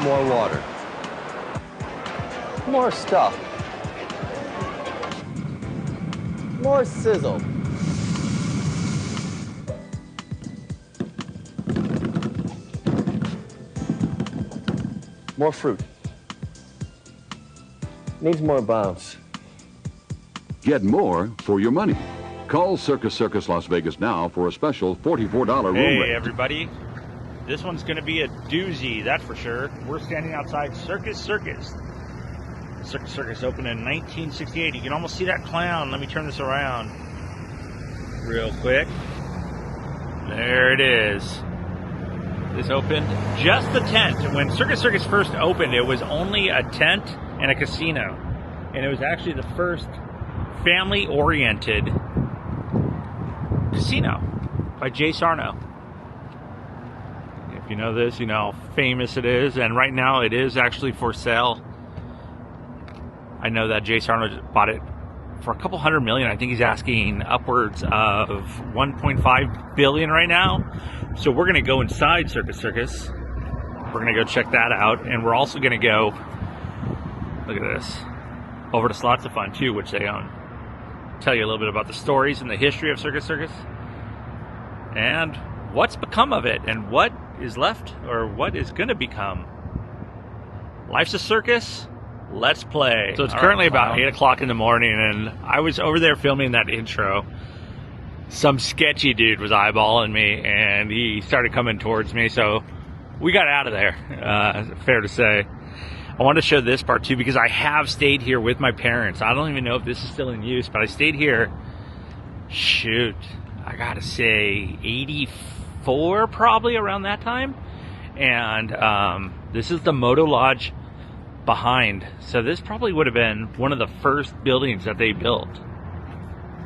More water. More stuff. More sizzle. More fruit. Needs more bounce. Get more for your money. Call Circus Circus Las Vegas now for a special $44 room rate. Hey everybody, this one's going to be a doozy, that's for sure. We're standing outside Circus Circus. Circus Circus opened in 1968. You can almost see that clown. Let me turn this around real quick. There it is. This opened just the tent. When Circus Circus first opened, it was only a tent and a casino. And it was actually the first family-oriented casino by Jay Sarno. If you know this, you know how famous it is. And right now it is actually for sale. I know that Jay Sarno bought it for a couple $100 million. I think he's asking upwards of $1.5 billion right now. So we're going to go inside Circus Circus. We're going to go check that out. And we're also going to go, look at this, over to Slots of Fun too, which they own. Tell you a little bit about the stories and the history of Circus Circus. And what's become of it and what is left or what is going to become. Life's a circus. Let's play. So it's currently about 8 o'clock in the morning, and I was over there filming that intro. Some sketchy dude was eyeballing me, and he started coming towards me, so we got out of there, fair to say. I want to show this part too, because I have stayed here with my parents. I don't even know if this is still in use, but I stayed here, shoot, I gotta say 84, probably around that time. And this is the Moto Lodge behind. So this probably would have been one of the first buildings that they built.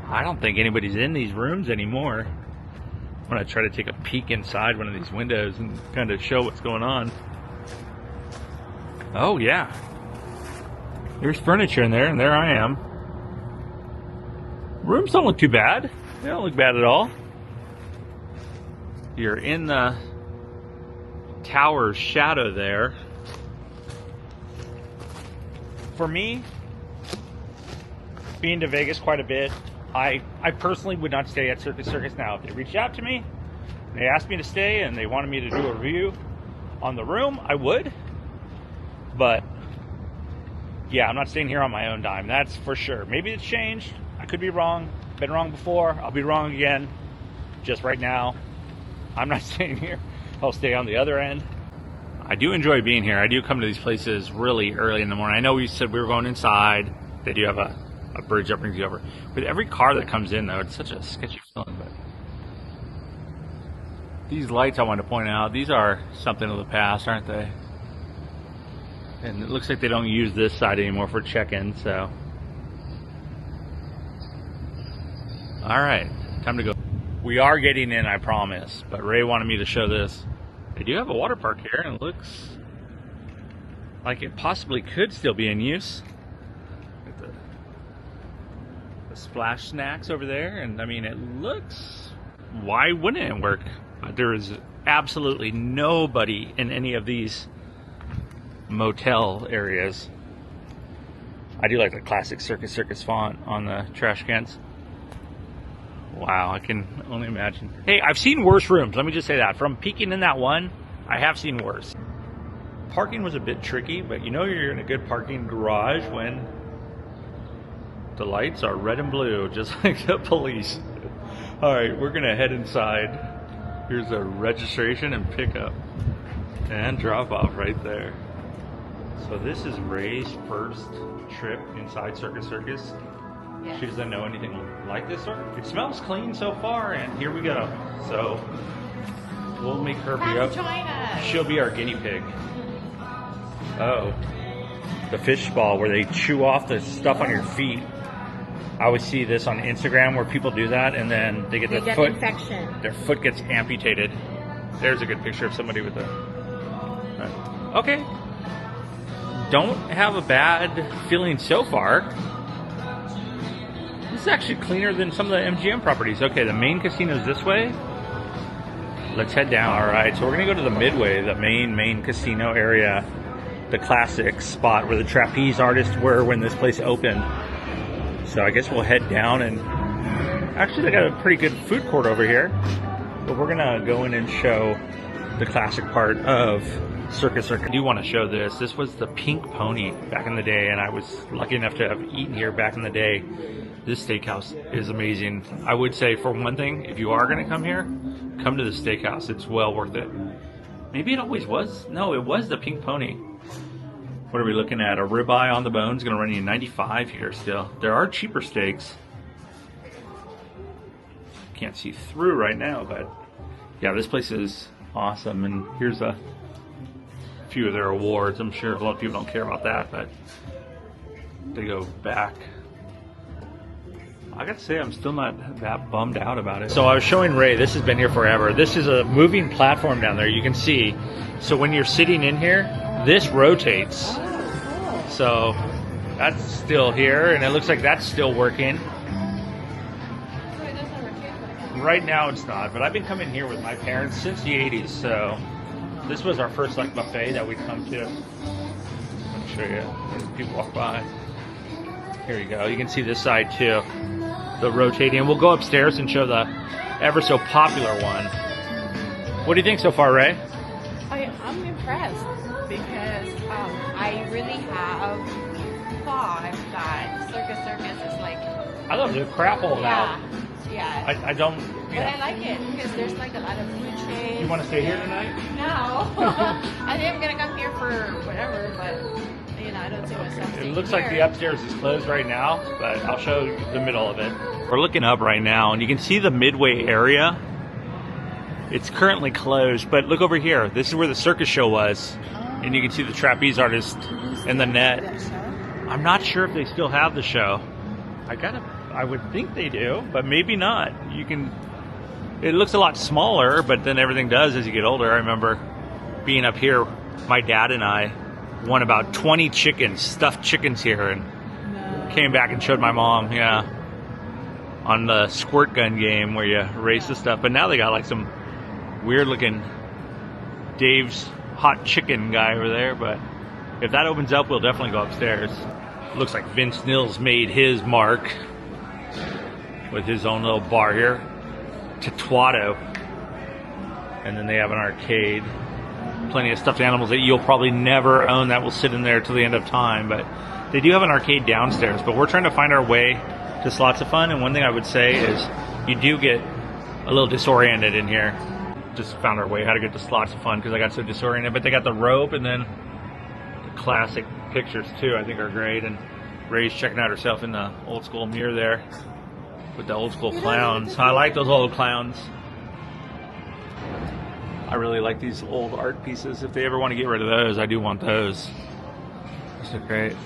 I don't think anybody's in these rooms anymore. I'm gonna try to take a peek inside one of these windows and kind of show what's going on. Oh yeah, there's furniture in there, and there I am. Rooms don't look too bad. They don't look bad at all. You're in the tower's shadow there. For me, being to Vegas quite a bit, I personally would not stay at Circus Circus now. If they reached out to me, they asked me to stay, and they wanted me to do a review on the room, I would. But yeah, I'm not staying here on my own dime, that's for sure. Maybe it's changed. I could be wrong. Been wrong before. I'll be wrong again. Just right now, I'm not staying here. I'll stay on the other end. I do enjoy being here. I do come to these places really early in the morning. I know we said we were going inside. They do have a bridge that brings you over. With every car that comes in, though, it's such a sketchy feeling. But these lights, I want to point out, these are something of the past, aren't they? And it looks like they don't use this side anymore for check-in, so. All right, time to go. We are getting in, I promise, but Ray wanted me to show this. They do have a water park here, and it looks like it possibly could still be in use. Look at the splash snacks over there, and I mean, it looks, why wouldn't it work? There is absolutely nobody in any of these motel areas. I do like the classic Circus Circus font on the trash cans. Wow, I can only imagine. Hey, I've seen worse rooms, let me just say that. From peeking in that one, I have seen worse. Parking was a bit tricky, but you know you're in a good parking garage when the lights are red and blue, just like the police. All right, we're gonna head inside. Here's a registration and pickup and drop off right there. So this is Ray's first trip inside Circus Circus. Yes. She doesn't know anything like this. It smells clean so far, and here we go. So we'll make her be up. She'll be our guinea pig. Oh, the fish ball where they chew off the stuff on your feet. I always see this on Instagram where people do that, and then they get their foot infection. Their foot gets amputated. There's a good picture of somebody with a. Okay. Don't have a bad feeling so far. This is actually cleaner than some of the MGM properties. Okay, the main casino's this way. Let's head down. All right, so we're gonna go to the Midway, the main casino area. the classic spot where the trapeze artists were when this place opened. So I guess we'll head down, and actually they got a pretty good food court over here. But we're gonna go in and show the classic part of Circus Circus. I do want to show this. This was the Pink Pony back in the day, and I was lucky enough to have eaten here back in the day. This steakhouse is amazing. I would say, for one thing, if you are going to come here, come to the steakhouse. It's well worth it. Maybe it always was. No, it was the Pink Pony. What are we looking at? A ribeye on the bone is going to run you $95 here still. There are cheaper steaks. Can't see through right now, but yeah, this place is awesome. And here's a few of their awards. I'm sure a lot of people don't care about that, but they go back. I gotta say, I'm still not that bummed out about it. So I was showing Ray, this has been here forever. This is a moving platform down there, you can see. So when you're sitting in here, this rotates. So that's still here, and it looks like that's still working. Right now it's not, but I've been coming here with my parents since the 80s, so this was our first like buffet that we'd come to. Let me show you as people walk by. Here you go. You can see this side too, the rotating. We'll go upstairs and show the ever so popular one. What do you think so far, Ray? I'm impressed because I really have thought that Circus Circus is like. I love the crap hole now. Yeah. I don't. But I like it because there's like a lot of food chains. You want to stay here tonight? No. I think I'm gonna come here for whatever, but you know, I don't see myself. It looks like the upstairs is closed right now, but I'll show you the middle of it. We're looking up right now, and you can see the Midway area. It's currently closed, but look over here. This is where the circus show was, and you can see the trapeze artist in the net. I'm not sure if they still have the show. I would think they do, but maybe not. It looks a lot smaller, but then everything does as you get older. I remember being up here, my dad and I won about 20 chickens, stuffed chickens here, and came back and showed my mom, yeah, on the squirt gun game where you race the stuff. But now they got like some weird looking Dave's hot chicken guy over there, but if that opens up, we'll definitely go upstairs. Looks like Vince Nils made his mark with his own little bar here, Tatuado. And then they have an arcade. Plenty of stuffed animals that you'll probably never own that will sit in there till the end of time, but they do have an arcade downstairs. But we're trying to find our way to Slots of Fun, and one thing I would say is you do get a little disoriented in here. Just found our way how to get to Slots of Fun because I got so disoriented. But they got the rope, and then the classic pictures too, I think are great. And Ray's checking out herself in the old school mirror there with the old school clowns. I like those old clowns. I really like these old art pieces. If they ever want to get rid of those, I do want those. Those look great.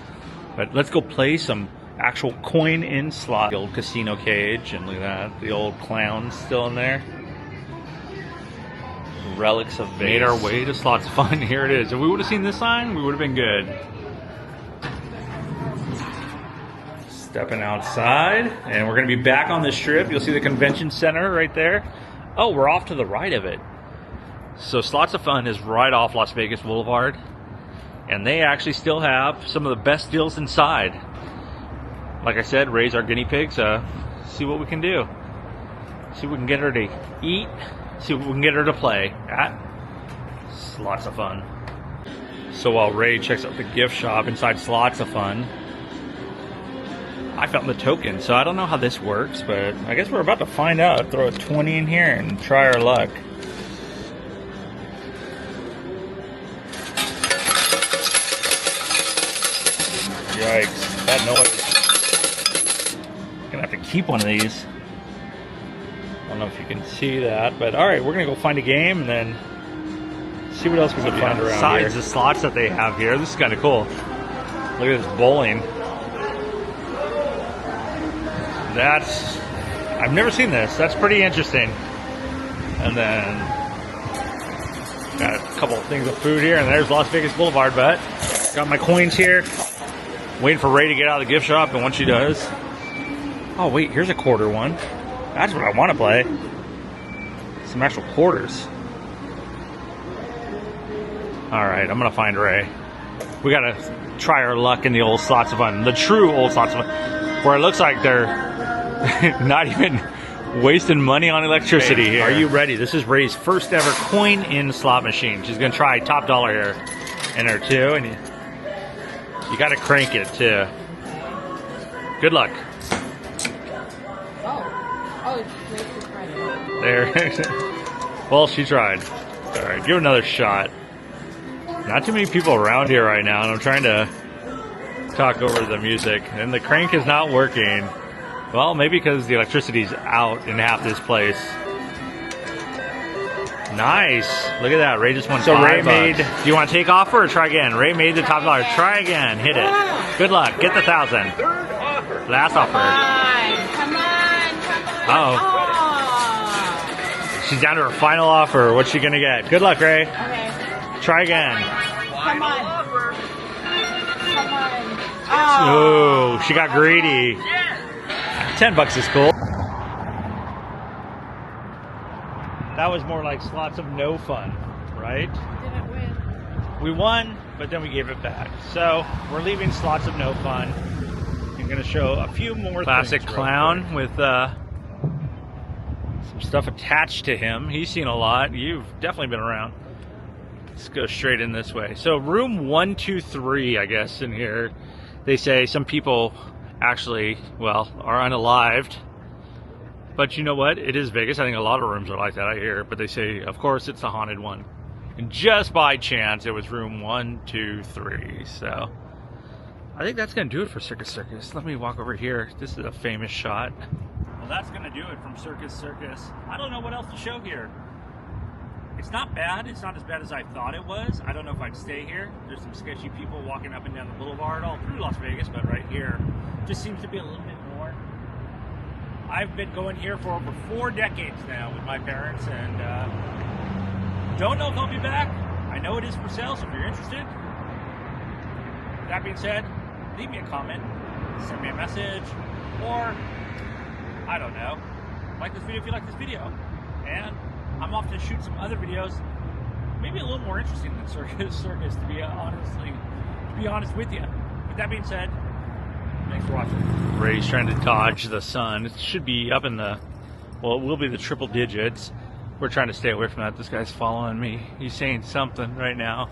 But let's go play some actual coin in slot. The old casino cage, and look at that. The old clowns still in there. Relics of Vegas. Made our way to Slots of Fun. Here it is. If we would have seen this sign, we would have been good. Stepping outside, and we're going to be back on the strip. You'll see the convention center right there. Oh, we're off to the right of it. So Slots of Fun is right off Las Vegas Boulevard, and they actually still have some of the best deals inside. Like I said, Ray's our guinea pig, so see what we can do. See if we can get her to eat. See if we can get her to play at Slots of Fun. So while Ray checks out the gift shop inside Slots of Fun, I found the token, so I don't know how this works, but I guess we're about to find out. Throw a 20 in here and try our luck. Yikes, that noise. Gonna have to keep one of these. I don't know if you can see that, but alright, we're gonna go find a game and then see what else we can find around here. Besides the slots that they have here, this is kind of cool. Look at this bowling. I've never seen this. That's pretty interesting. And then got a couple of things of food here, and there's Las Vegas Boulevard, but got my coins here. Waiting for Ray to get out of the gift shop, and once she does, oh wait, here's a quarter one. That's what I want to play. Some actual quarters. All right, I'm gonna find Ray. We gotta try our luck in the old slots of fun, the true old slots of fun, where it looks like they're not even wasting money on electricity here. Are you ready? This is Ray's first ever coin-in slot machine. She's gonna try top dollar here in her too, and you gotta crank it too. Good luck. Oh, it's right. There. Well, she tried. All right, give it another shot. Not too many people around here right now, and I'm trying to talk over the music, and the crank is not working. Well, maybe because the electricity's out in half this place. Nice. Look at that. Ray just won. So Ray made. Do you want to take offer or try again? Ray made the top dollar. Try again. Hit it. Good luck. Get the 1,000. Last offer. Come on. Uh-oh. She's down to her final offer. What's she gonna get? Good luck, Ray. Okay. Try again. Come on. Oh, she got greedy. $10 is cool. That was more like slots of no fun, right? Didn't win. We won, but then we gave it back. So we're leaving slots of no fun. I'm gonna show a few more classic things clown with some stuff attached to him. He's seen a lot. You've definitely been around. Let's go straight in this way. So room 123, I guess, in here, they say some people actually, well, are unalived. But you know what? It is Vegas. I think a lot of rooms are like that, I hear. But they say, of course, it's the haunted one. And just by chance, it was room 123. So I think that's going to do it for Circus Circus. Let me walk over here. This is a famous shot. Well, that's going to do it from Circus Circus. I don't know what else to show here. It's not bad. It's not as bad as I thought it was. I don't know if I'd stay here. There's some sketchy people walking up and down the boulevard all through Las Vegas, but right here just seems to be a little bit more. I've been going here for over 4 decades now with my parents, and don't know if they'll be back. I know it is for sale, so if you're interested. That being said, leave me a comment, send me a message, or I don't know, like this video if you like this video. And I'm off to shoot some other videos, maybe a little more interesting than Circus Circus, to be honest with you. With that being said, thanks for watching. Ray's trying to dodge the sun. It should be up in the, well, it will be the triple digits. We're trying to stay away from that. This guy's following me. He's saying something right now.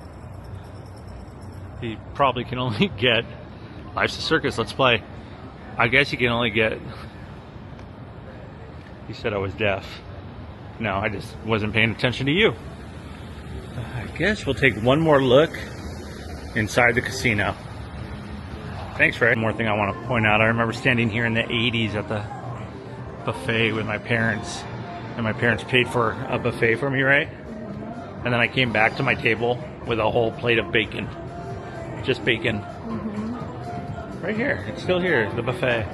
He probably can only get, life's a circus, let's play. I guess he can only get, he said I was deaf. No, I just wasn't paying attention to you. I guess we'll take one more look inside the casino. Thanks, Ray. One more thing I want to point out. I remember standing here in the 80s at the buffet with my parents. And my parents paid for a buffet for me, right? And then I came back to my table with a whole plate of bacon. Just bacon. Mm-hmm. Right here. It's still here, the buffet.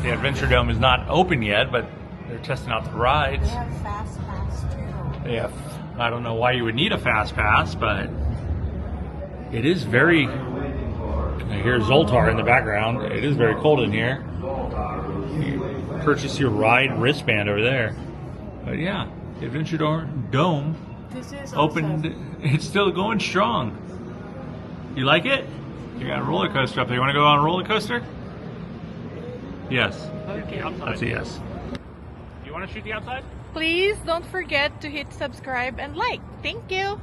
The Adventure Dome is not open yet, but they're testing out the rides. They have fast pass too. They have, I don't know why you would need a fast pass, but it is very, I hear Zoltar in the background. It is very cold in here. You purchase your ride wristband over there. But yeah, the Adventure Dome This is opened. It's still going strong. You like it? You got a roller coaster up there. You want to go on a roller coaster? Yes. Okay. That's a yes. You want to shoot the outside? Please don't forget to hit subscribe and like. Thank you.